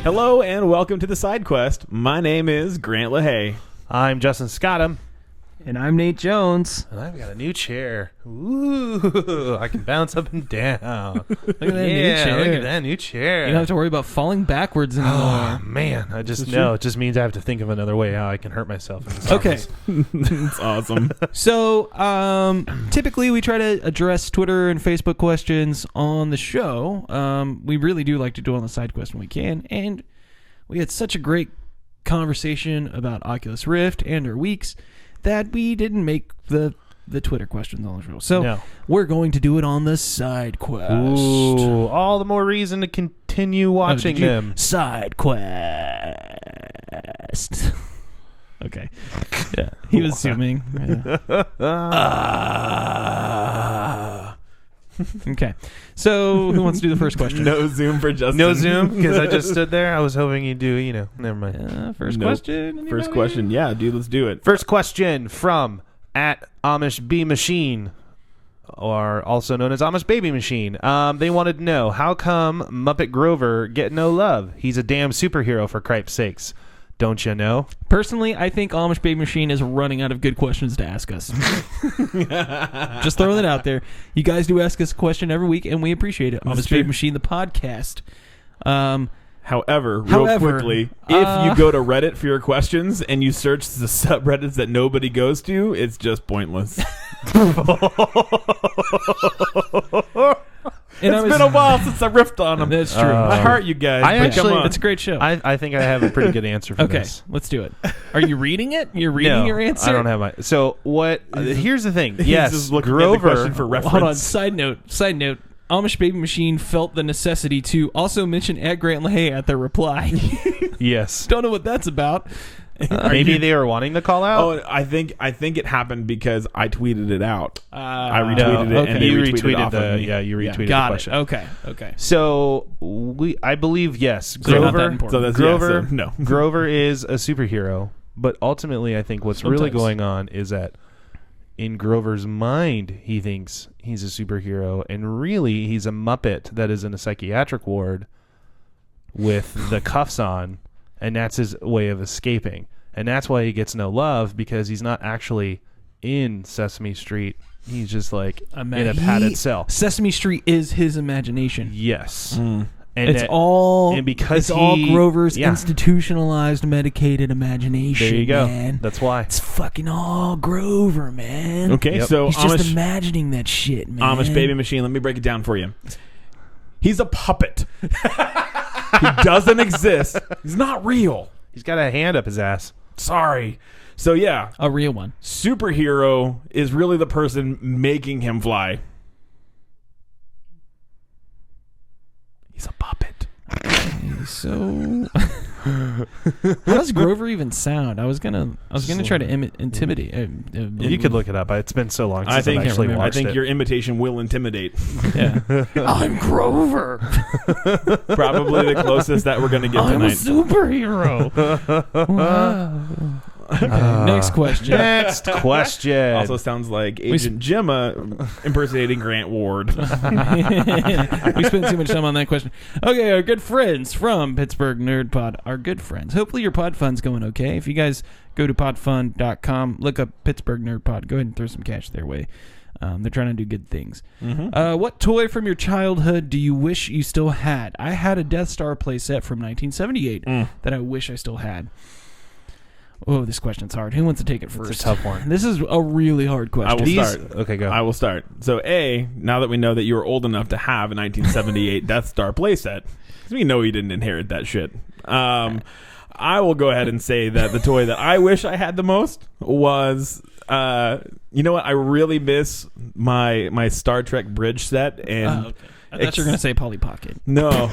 Hello and welcome to the SideQuest. My name is Grant LaHaye. I'm Justin Scottham. And I'm Nate Jones. And I've got a new chair. Ooh, I can bounce up and down. Look at that new chair. Look at that new chair. You don't have to worry about falling backwards anymore. Oh, man. I just know. It just means I have to think of another way how I can hurt myself. Okay. That's awesome. So, typically we try to address Twitter and Facebook questions on the show. We really do like to do on the SideQuest when we can. And we had such a great conversation about Oculus Rift and our weeks that we didn't make the Twitter questions on the show. So we're going to do it on the SideQuest. Ooh, all the more reason to continue watching them. SideQuest. Okay. Yeah. He was zooming. Yeah. Okay. So who wants to do the first question? No zoom for Justin. No zoom? Because I just stood there. I was hoping you'd do, never mind. First question. Anybody? First question. Yeah, dude, let's do it. First question from @AmishBMachine, or also known as Amish Baby Machine. They wanted to know, how come Muppet Grover get no love? He's a damn superhero, for cripe's sakes. Don't you know? Personally, I think Amish Baby Machine is running out of good questions to ask us. Just throwing it out there. You guys do ask us a question every week, and we appreciate it. Amish Baby Machine, the podcast. However, real quickly, if you go to Reddit for your questions and you search the subreddits that nobody goes to, it's just pointless. It's been a while since I riffed on them. That's true. I heart you guys. It's a great show. I think I have a pretty good answer for this. Okay, let's do it. Are you reading it? You're reading your answer? I don't have my... So, what... here's the thing. Yes, just looking Grover... at the question for reference. Hold on. Side note. Amish Baby Machine felt the necessity to also mention Grant LaHaye at their reply. Yes. Don't know what that's about. Maybe they were wanting to call out? Oh, I think it happened because I tweeted it out. I retweeted it, and they you retweeted off of me. Yeah, you retweeted Got the question. it. Okay. So I believe yes. Grover. Grover is a superhero, but ultimately, I think what's really going on is that in Grover's mind, he thinks he's a superhero, and really, he's a Muppet that is in a psychiatric ward with the cuffs on. And that's his way of escaping. And that's why he gets no love, because he's not actually in Sesame Street. He's just like in a padded cell. Sesame Street is his imagination. Yes. Mm. And all Grover's institutionalized, medicated imagination. There you go. Man. That's why. It's fucking all Grover, man. Okay, so he's just imagining that shit, man. Amish Baby Machine, let me break it down for you. He's a puppet. He doesn't exist. He's not real. He's got a hand up his ass. Sorry. So, yeah. A real one. Superhero is really the person making him fly. He's a puppet. So... How does Grover even sound? I was gonna try to intimidate. You could look it up. It's been so long since I've actually watched it. I think your imitation will intimidate. Yeah. I'm Grover. Probably the closest that we're going to get tonight. I'm a superhero. Wow. Okay, next question. Next question. Also sounds like Agent Gemma impersonating Grant Ward. We spent too much time on that question. Okay, our good friends from Pittsburgh Nerd Pod. Our good friends. Hopefully your pod fund's going okay. If you guys go to podfund.com, look up Pittsburgh Nerd Pod. Go ahead and throw some cash their way. They're trying to do good things. Mm-hmm. What toy from your childhood do you wish you still had? I had a Death Star playset from 1978 that I wish I still had. Oh, this question's hard. Who wants to take it first? It's a tough one. This is a really hard question. I will start. Okay, go. I will start. So, now that we know that you were old enough to have a 1978 Death Star playset, because we know you didn't inherit that shit, I will go ahead and say that the toy that I wish I had the most was... you know what? I really miss my Star Trek bridge set. And okay. I thought you were going to say Polly Pocket. No.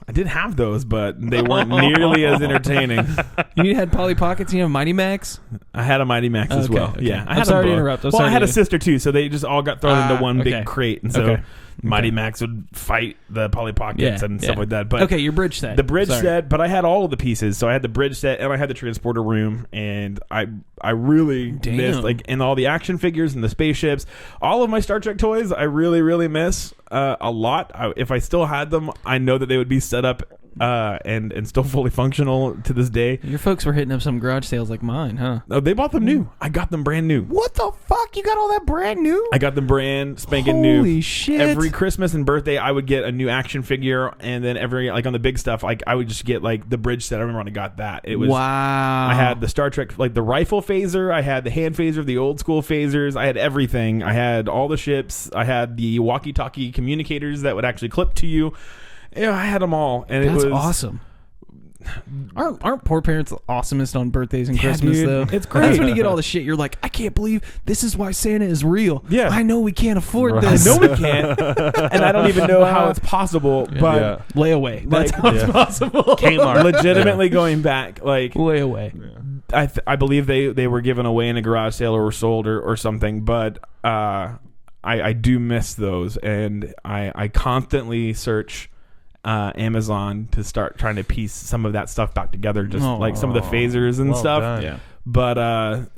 I did have those, but they weren't nearly as entertaining. You had Polly Pockets? You have Mighty Max? I had a Mighty Max as well. Okay. Yeah, I'm sorry to interrupt. I had a sister too, so they just all got thrown into one big crate, and so Mighty Max would fight the Polly Pockets and stuff like that. But okay, your bridge set. The bridge set, but I had all of the pieces. So I had the bridge set, and I had the transporter room, and I really missed and all the action figures and the spaceships. All of my Star Trek toys, I really, really miss a lot. If I still had them, I know that they would be set up and still fully functional to this day. Your folks were hitting up some garage sales like mine, huh? Oh, they bought them new. I got them brand new. What the fuck? You got all that brand new? I got them brand spanking new. Holy shit. Every Christmas and birthday, I would get a new action figure, and then on the big stuff, like I would just get like the bridge set. I remember when I got that. It was wow. I had the Star Trek, like the rifle phaser. I had the hand phaser, the old school phasers. I had everything. I had all the ships. I had the walkie-talkie communicators that would actually clip to you. Yeah, I had them all, and that's it was awesome. Aren't poor parents the awesomest on birthdays and Christmas, dude, though? it's great. That's when you get all the shit. You're like, I can't believe this is why Santa is real. Yeah. I know we can't afford this. I know we can't, and I don't even know how it's possible, but layaway. That's like, how it's possible. Kmart. Legitimately going back, like layaway. I believe they were given away in a garage sale or were sold or something, but I do miss those, and I constantly search Amazon to start trying to piece some of that stuff back together, just like some of the phasers and stuff. Done. Yeah. But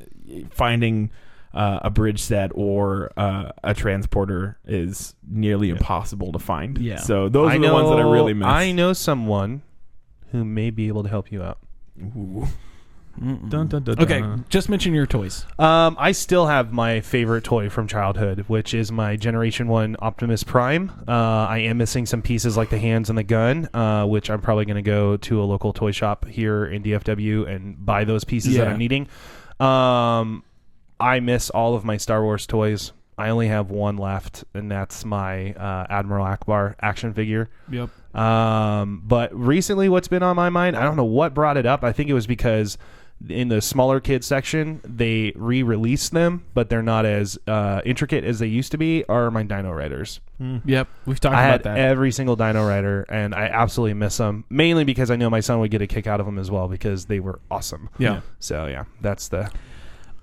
finding a bridge set or a transporter is nearly impossible to find. Yeah. So those are the ones that I really miss. I know someone who may be able to help you out. Ooh. Dun, dun, dun, dun, okay, dun. just mention your toys. I still have my favorite toy from childhood, which is my Generation 1 Optimus Prime. I am missing some pieces like the hands and the gun, which I'm probably going to go to a local toy shop here in DFW and buy those pieces that I'm needing. I miss all of my Star Wars toys. I only have one left, and that's my Admiral Akbar action figure. Yep. But recently what's been on my mind, I don't know what brought it up. I think it was because in the smaller kids section, they re-released them, but they're not as intricate as they used to be, are my Dino Riders. Yep, we've talked I about had that. every single Dino Rider, and I absolutely miss them, mainly because I know my son would get a kick out of them as well, because they were awesome. Yeah. So, yeah, that's the...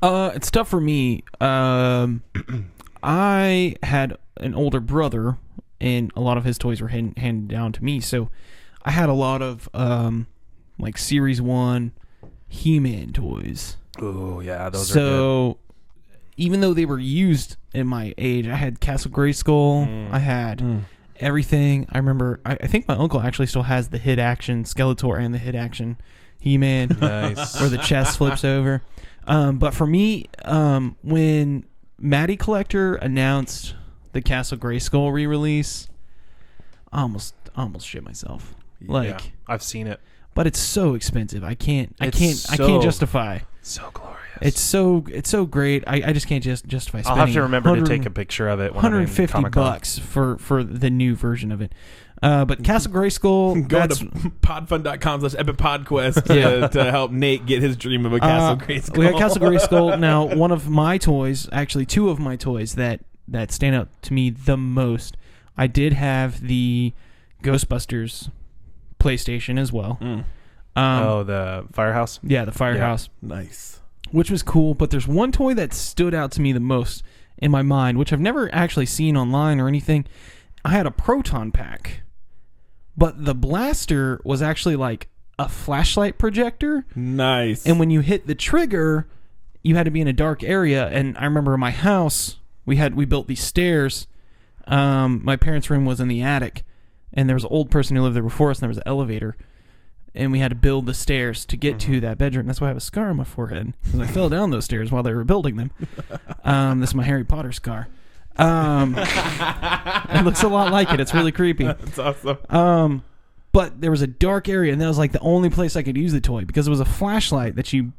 It's tough for me. I had an older brother, and a lot of his toys were handed down to me, so I had a lot of like Series 1 He-Man toys. Oh, yeah, those are good. So even though they were used in my age, I had Castle Grayskull. I had everything. I remember, I think my uncle actually still has the hit action Skeletor and the hit action He-Man. Nice. Where the chest flips over. But for me, when Matty Collector announced the Castle Grayskull re-release, I almost shit myself. Like, I've seen it. But it's so expensive. I can't justify. So glorious. It's so great. I just can't justify spending. I'll have to remember to take a picture of it when $150 for the new version of it. But Castle Grayskull, go to podfund.com/epicpodquest to help Nate get his dream of a Castle Grayskull. We got Castle Grayskull. Now, one of my toys, actually two of my toys that stand out to me the most, I did have the Ghostbusters PlayStation as well. The Firehouse? Yeah, the Firehouse. Yeah. Nice. Which was cool, but there's one toy that stood out to me the most in my mind, which I've never actually seen online or anything. I had a proton pack, but the blaster was actually like a flashlight projector. Nice. And when you hit the trigger, you had to be in a dark area. And I remember in my house, we built these stairs. My parents' room was in the attic, and there was an old person who lived there before us, and there was an elevator. And we had to build the stairs to get to that bedroom. That's why I have a scar on my forehead, because I fell down those stairs while they were building them. This is my Harry Potter scar. It looks a lot like it. It's really creepy. That's awesome. But there was a dark area, and that was like the only place I could use the toy, because it was a flashlight that you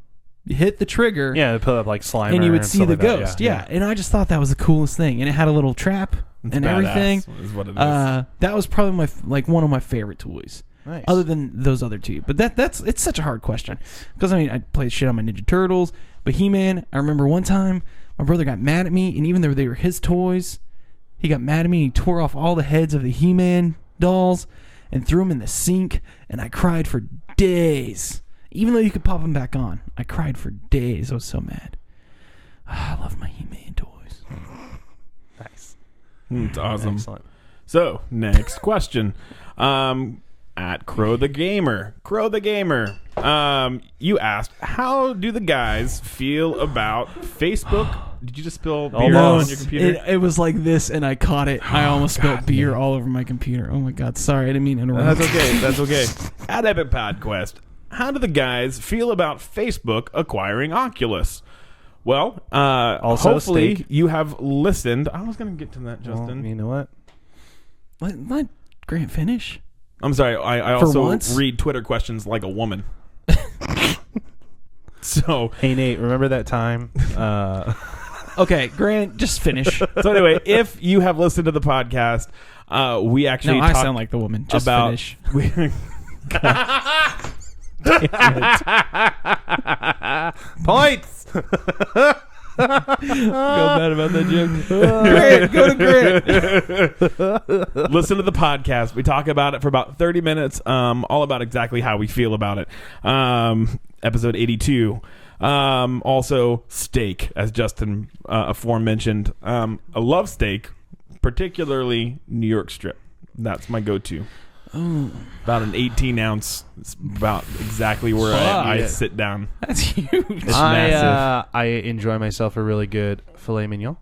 hit the trigger. Yeah, put up like Slimer, and you would see the like ghost. Yeah, and I just thought that was the coolest thing, and it had a little trap and everything. Is what it is. That was probably one of my favorite toys. Nice. Other than those other two. But it's such a hard question. Because, I mean, I played shit on my Ninja Turtles. But He-Man, I remember one time, my brother got mad at me, and even though they were his toys, he got mad at me, and he tore off all the heads of the He-Man dolls and threw them in the sink, and I cried for days. Even though you could pop them back on, I cried for days. I was so mad. I love my He-Man toys. Nice. It's awesome. Excellent. So, next question. at Crow the Gamer. Crow the Gamer. You asked, how do the guys feel about Facebook? Did you just spill beer on your computer? It was like this, and I caught it. I almost spilled beer all over my computer. Oh my god, sorry, I didn't mean to interrupt. That's okay. At Epic PodQuest, how do the guys feel about Facebook acquiring Oculus? Well, also hopefully steak. You have listened. I was going to get to that, Justin. Well, you know what? Let Grant finish. I'm sorry. I also read Twitter questions like a woman. So, hey Nate, remember that time? Okay, Grant, just finish. So anyway, if you have listened to the podcast, we actually I sound like the woman. Just finish. Points. Feel bad about that joke. Grant, go to Grant. Listen to the podcast. We talk about it for about 30 minutes, all about exactly how we feel about it. Episode 82. Also, steak, as Justin aforementioned. I love steak, particularly New York strip. That's my go-to. Oh. About an 18 ounce. It's about exactly where I sit down. That's huge. It's massive. I enjoy myself a really good filet mignon.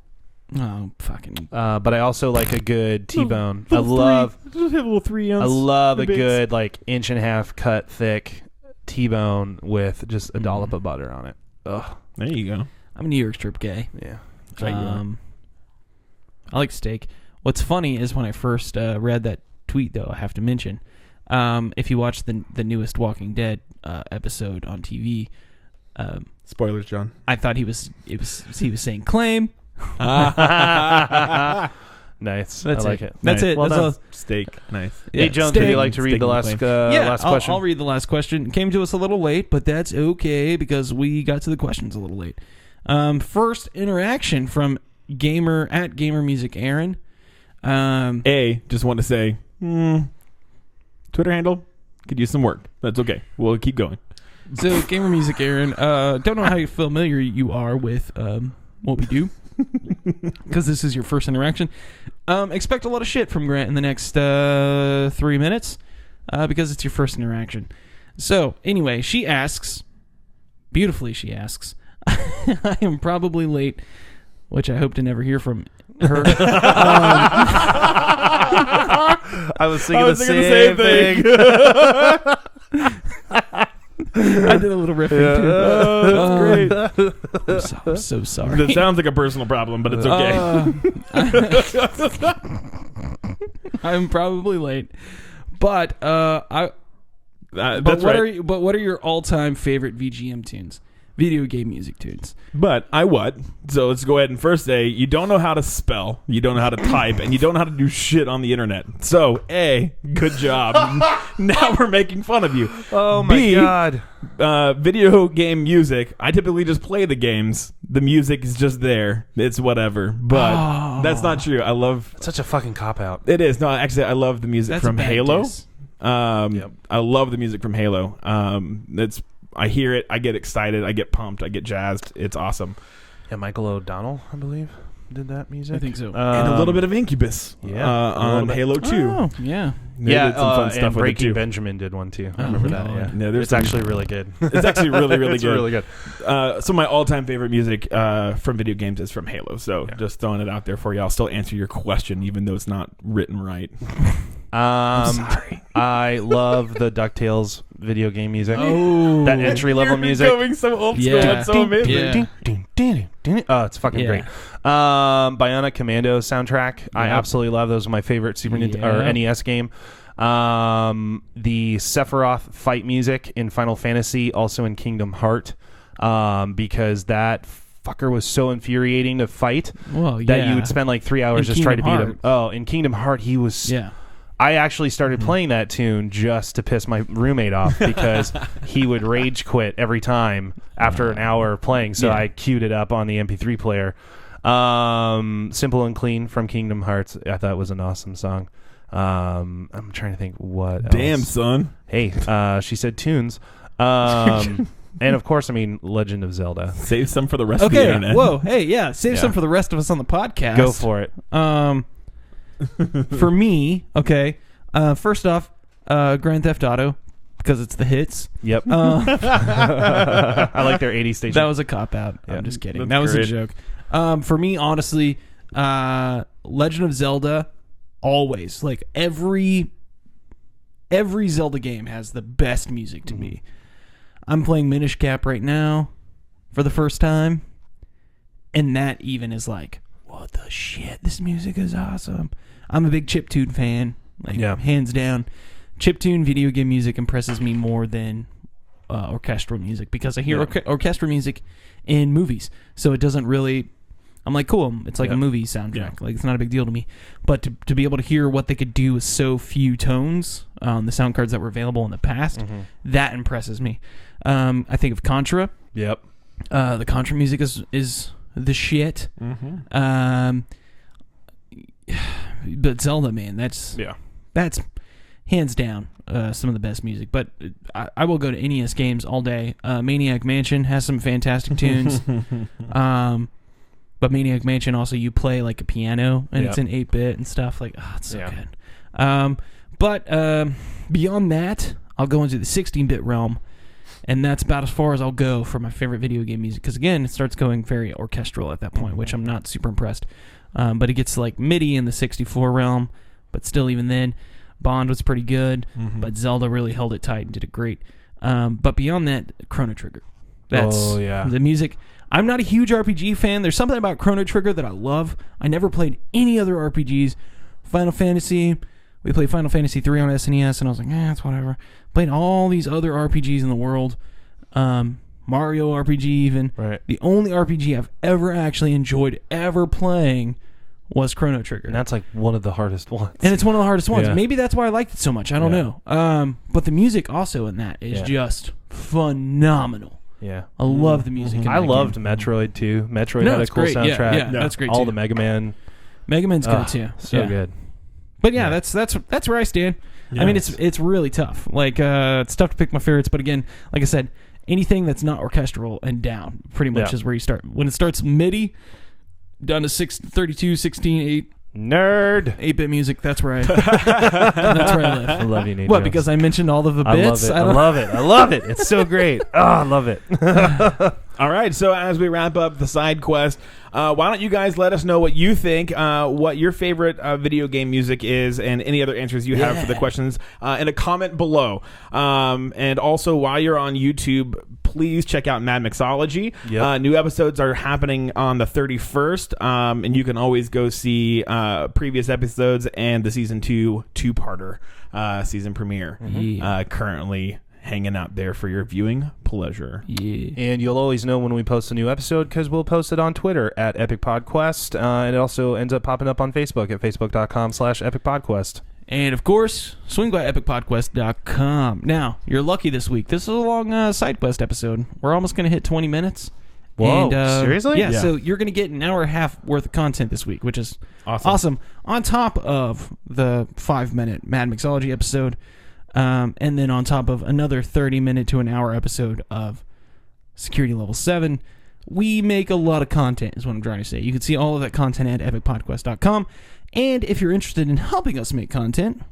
Oh, fucking. But I also like a good T-bone. I love a 3 ounce. I love a good 1.5-inch cut thick T-bone with just a dollop of butter on it. Ugh. There you go. I'm a New York strip guy. Yeah. I like steak. What's funny is when I first read that tweet, though, I have to mention, if you watch the newest Walking Dead episode on TV, spoilers, John. I thought he was saying claim. Nice. That's I like it. That's nice. it. Well That's done. all. Steak. Nice. Yeah, hey, John, would you like to read the last question? I'll read the last question. It came to us a little late, but that's okay because we got to the questions a little late. First interaction from Gamer at Gamer Music Aaron. Just want to say, Twitter handle could use some work. That's okay. We'll keep going. So, Gamer Music Aaron, don't know how familiar you are with what we do, because this is your first interaction. Expect a lot of shit from Grant in the next 3 minutes, because it's your first interaction. So, anyway, she asks, beautifully she asks, I am probably late, which I hope to never hear from her. I was thinking the same thing. I did a little riffing too. That's great. I'm so sorry. It sounds like a personal problem, but it's okay. I'm probably late, but what are your all-time favorite VGM tunes? Video game music tunes. But so let's go ahead and first say you don't know how to spell, you don't know how to type, and you don't know how to do shit on the internet. So A, good job. Now we're making fun of you. Oh my B, god. Video game music. I typically just play the games. The music is just there. It's whatever. But that's not true. I love It's such a fucking cop out. It is. No, actually I love the music from Halo. Diss. I love the music from Halo. I hear it, I get excited, I get pumped, I get jazzed. It's awesome. Yeah, Michael O'Donnell, I believe, did that music. I think so. And a little bit of Incubus on Halo 2. Oh, yeah. They did some fun stuff and with Breaking it too. Benjamin did one too. I remember that. Yeah, it's actually really good. It's actually really, really it's good. really good. So my all-time favorite music from video games is from Halo. So just throwing it out there for you. I'll still answer your question, even though it's not written right. I'm sorry. I love the DuckTales video game music. Oh, that entry-level music. Going so old school. It's so amazing. Oh, it's fucking great. Bionic Commando soundtrack. I absolutely love. Those are my favorite Super Nintendo or NES game. The Sephiroth fight music in Final Fantasy, also in Kingdom Heart, because that fucker was so infuriating to fight that you would spend like 3 hours just trying to beat him. Oh, in Kingdom Heart, he was... Yeah. I actually started playing that tune just to piss my roommate off because he would rage quit every time after an hour of playing. So I queued it up on the MP3 player. Simple and Clean from Kingdom Hearts, I thought was an awesome song. I'm trying to think what else. Damn, son. Hey, she said tunes. And of course, I mean, Legend of Zelda. Save some for the rest of the internet. Whoa, hey, save some for the rest of us on the podcast. Go for it. For me, first off, Grand Theft Auto, because it's the hits. Yep. I like their 80s station. That was a cop-out. Yeah. I'm just kidding. That was a joke. For me, honestly, Legend of Zelda, always. Like, every Zelda game has the best music to me. I'm playing Minish Cap right now for the first time, and that even is like, what the shit? This music is awesome. I'm a big chiptune fan, hands down. Chiptune video game music impresses me more than orchestral music, because I hear orchestral music in movies, so it doesn't really... I'm like, cool, it's like a movie soundtrack. Like, it's not a big deal to me. But to be able to hear what they could do with so few tones, the sound cards that were available in the past, that impresses me. I think of Contra. Yep. The Contra music is the shit. But Zelda, man, that's hands down some of the best music. But I will go to NES games all day. Maniac Mansion has some fantastic tunes. But Maniac Mansion also, you play like a piano, and it's in 8-bit and stuff. Like, it's so good. But beyond that, I'll go into the 16-bit realm, and that's about as far as I'll go for my favorite video game music. Because again, it starts going very orchestral at that point, which I'm not super impressed. But it gets like MIDI in the 64 realm, but still, even then, Bond was pretty good. But Zelda really held it tight and did it great. But beyond that, Chrono Trigger. That's the music. I'm not a huge RPG fan. There's something about Chrono Trigger that I love. I never played any other RPGs. Final Fantasy, we played Final Fantasy 3 on SNES, and I was like, it's whatever. Played all these other RPGs in the world. Mario RPG even. Right. The only RPG I've ever actually enjoyed ever playing was Chrono Trigger. And that's like one of the hardest ones. And it's one of the hardest ones. Yeah. Maybe that's why I liked it so much. I don't know. But the music also in that is just phenomenal. Yeah, I love the music. I loved Metroid too. Metroid had a cool soundtrack. Yeah, that's great. All the Mega Man. Mega Man's good too. So good. But that's where I stand. Yes. I mean, it's really tough. Like, it's tough to pick my favorites. But again, like I said, anything that's not orchestral and down pretty much is where you start. When it starts MIDI down to 32, 16, 8. Nerd. 8-bit music. That's where I live. I love you, Nate. What? Jones. Because I mentioned all of the bits. I love it. It's so great. I love it. All right. So as we wrap up the side quest, why don't you guys let us know what you think, what your favorite video game music is, and any other answers you have for the questions in a comment below. And also, while you're on YouTube, please check out Mad Mixology. Yep. New episodes are happening on the 31st, and you can always go see previous episodes and the season 2 two-parter season premiere currently hanging out there for your viewing pleasure. Yeah. And you'll always know when we post a new episode because we'll post it on Twitter at EpicPodQuest, and it also ends up popping up on Facebook at facebook.com/EpicPodQuest. And, of course, swing by epicpodquest.com. Now, you're lucky this week. This is a long SideQuest episode. We're almost going to hit 20 minutes. Whoa, seriously? Yeah, so you're going to get an hour and a half worth of content this week, which is awesome. On top of the 5-minute Mad Mixology episode, and then on top of another 30-minute to an hour episode of Security Level 7. We make a lot of content, is what I'm trying to say. You can see all of that content at epicpodquest.com. And if you're interested in helping us make content,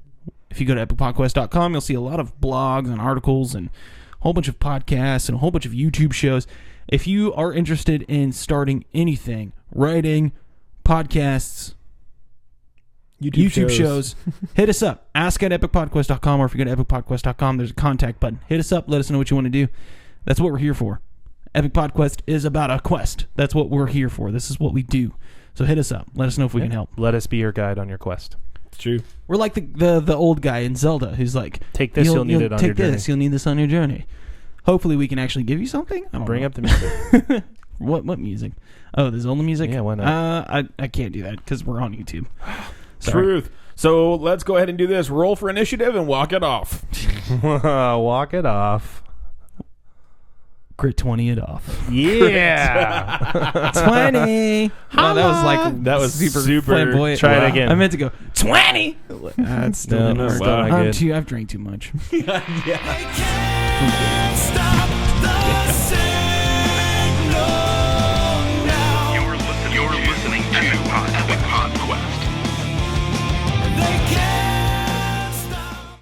if you go to epicpodquest.com, you'll see a lot of blogs and articles and a whole bunch of podcasts and a whole bunch of YouTube shows. If you are interested in starting anything, writing, podcasts, YouTube shows, hit us up. Ask at epicpodquest.com, or if you go to epicpodquest.com, there's a contact button. Hit us up. Let us know what you want to do. That's what we're here for. Epic Podquest is about a quest. That's what we're here for. This is what we do. So hit us up. Let us know if we can help. Let us be your guide on your quest. It's true. We're like the old guy in Zelda who's like, take this, you'll need it on your journey. Take this, you'll need this on your journey. Hopefully we can actually give you something. Bring up the music. What music? Oh, the Zelda music? Yeah, why not? I can't do that because we're on YouTube. Truth. So let's go ahead and do this. Roll for initiative and walk it off. Walk it off. Crit 20 it off. Yeah. 20. Oh, that was super flamboyant. Try it again. I meant to go 20. That's still not good. I've drank too much. Yeah.